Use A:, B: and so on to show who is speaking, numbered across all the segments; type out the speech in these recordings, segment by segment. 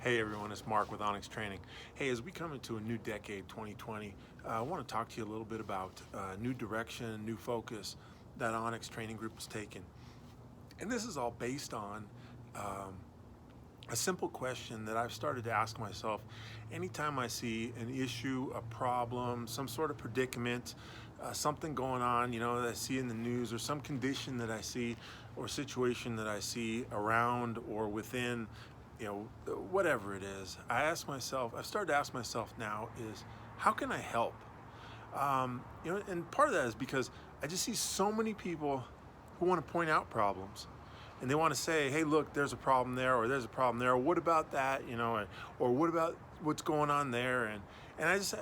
A: Hey everyone, it's Mark with Onyx Training. Hey, as we come into a new decade, 2020, I want to talk to you a little bit about new direction, new focus that Onyx Training Group is taking. And this is all based on um, a simple question that I've started to ask myself anytime I see an issue, a problem, some sort of predicament, something going on, that I see in the news, or some condition that I see or situation that I see around or within, whatever it is. I've started to ask myself now is, how can I help? And part of that is because I just see so many people who want to point out problems, and they want to say, hey, look, there's a problem there, or there's a problem there, or what about that, or what about what's going on there? And I just,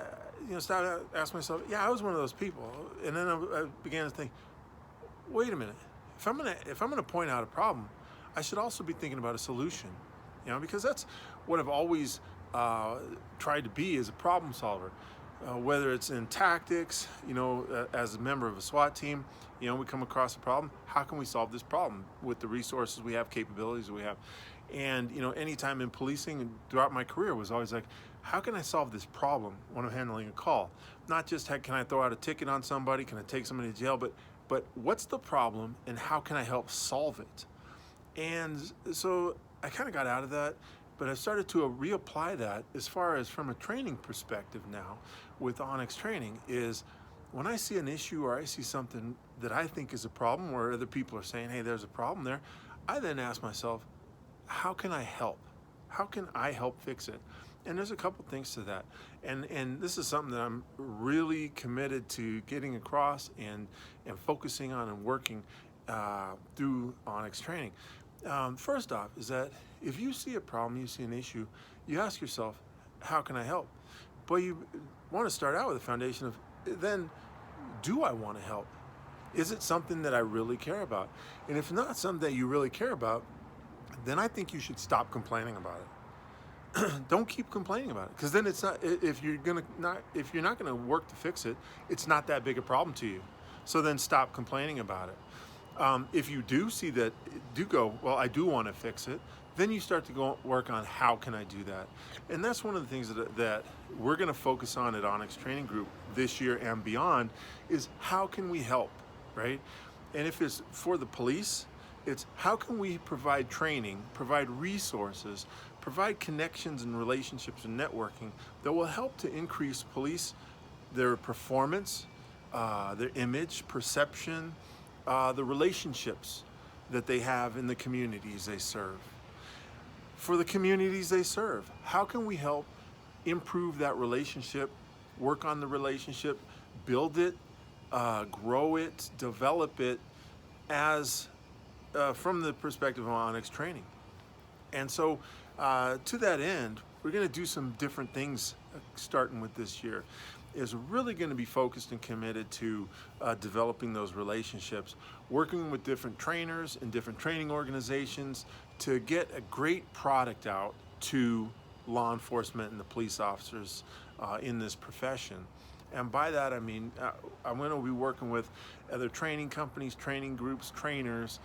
A: started to ask myself, yeah, I was one of those people. And then I began to think, wait a minute, if I'm gonna point out a problem, I should also be thinking about a solution, because that's what I've always tried to be, as a problem solver. Whether it's in tactics, as a member of a SWAT team, we come across a problem. How can we solve this problem with the resources we have, capabilities we have? And, anytime in policing and throughout my career was always like, how can I solve this problem when I'm handling a call? Not just how can I throw out a ticket on somebody, can I take somebody to jail, but what's the problem and how can I help solve it? And so I kind of got out of that, but I started to reapply that as far as from a training perspective now with Onyx Training is when I see an issue or I see something that I think is a problem where other people are saying, hey, there's a problem there, I then ask myself, how can I help? How can I help fix it? And there's a couple things to that. And this is something that I'm really committed to getting across and focusing on and working through Onyx Training. First off is that if you see a problem, you see an issue, you ask yourself, how can I help? But you want to start out with a foundation of, then, do I want to help? Is it something that I really care about? And if not something that you really care about, then I think you should stop complaining about it. Don't keep complaining about it, because then it's not, if you're not gonna work to fix it, it's not that big a problem to you. So then stop complaining about it. If you do see that, do go, well, I do want to fix it, then you start to go work on how can I do that. And that's one of the things that we're going to focus on at Onyx Training Group this year and beyond is how can we help, right? And if it's for the police, it's how can we provide training, provide resources, provide connections and relationships and networking that will help to increase police, their performance, their image, perception, the relationships that they have in the communities they serve. For the communities they serve, how can we help improve that relationship, work on the relationship, build it, grow it, develop it as from the perspective of Onyx Training? And so to that end, we're going to do some different things starting with this year. Is really going to be focused and committed to developing those relationships, working with different trainers and different training organizations to get a great product out to law enforcement and the police officers in this profession. And by that, I mean, I'm going to be working with other training companies, training groups, trainers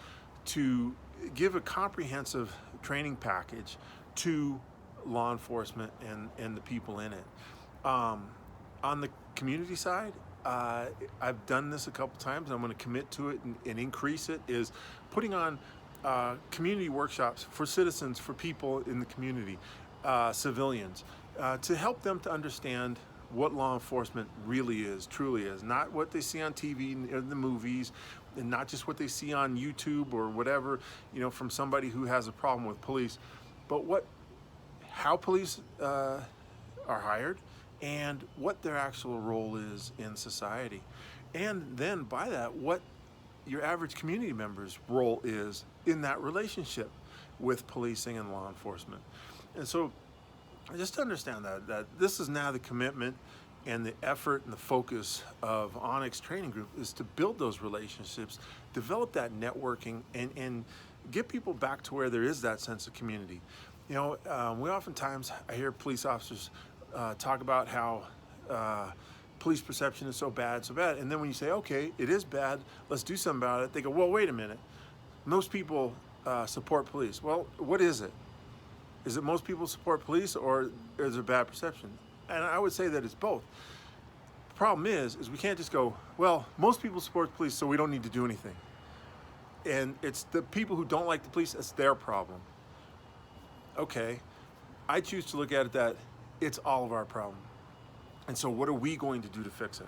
A: to give a comprehensive training package to law enforcement and the people in it. On the community side, I've done this a couple times. I'm going to commit to it and increase it, is putting on community workshops for citizens, for people in the community, civilians, to help them to understand what law enforcement really is, truly is. Not what they see on TV and the movies, and not just what they see on YouTube or whatever, from somebody who has a problem with police, but how police are hired, and what their actual role is in society. And then by that, what your average community member's role is in that relationship with policing and law enforcement. And so just to understand that this is now the commitment and the effort and the focus of Onyx Training Group is to build those relationships, develop that networking, and get people back to where there is that sense of community. We oftentimes, I hear police officers talk about how police perception is so bad, and then when you say, okay, it is bad, let's do something about it, they go, well, wait a minute, most people support police. Well, what is it? Is it most people support police, or is it a bad perception? And I would say that it's both. The problem is we can't just go, well, most people support police, so we don't need to do anything. And it's the people who don't like the police, it's their problem. Okay, I choose to look at it that it's all of our problem. And so what are we going to do to fix it?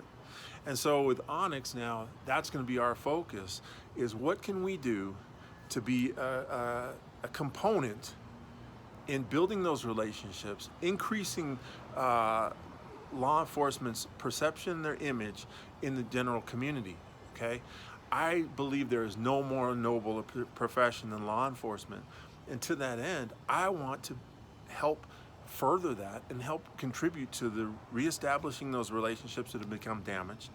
A: And so with Onyx now, that's going to be our focus, is what can we do to be a component in building those relationships, increasing law enforcement's perception, their image in the general community, okay? I believe there is no more noble a profession than law enforcement. And to that end, I want to help further that and help contribute to the reestablishing those relationships that have become damaged,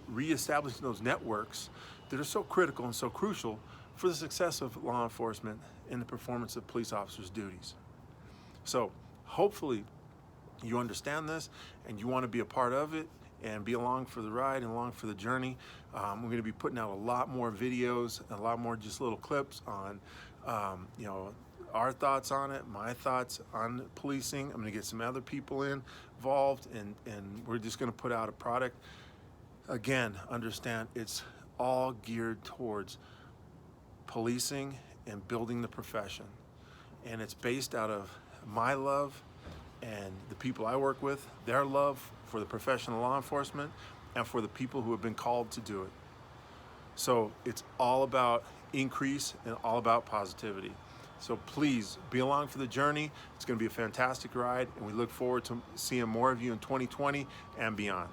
A: reestablishing those networks that are so critical and so crucial for the success of law enforcement in the performance of police officers' duties. So hopefully you understand this and you want to be a part of it and be along for the ride and along for the journey. We're going to be putting out a lot more videos, a lot more just little clips on, our thoughts on it, my thoughts on policing. I'm going to get some other people involved, and we're just going to put out a product. Again, understand it's all geared towards policing and building the profession. And it's based out of my love and the people I work with, their love for the profession of law enforcement and for the people who have been called to do it. So it's all about increase and all about positivity. So please be along for the journey. It's going to be a fantastic ride, and we look forward to seeing more of you in 2020 and beyond.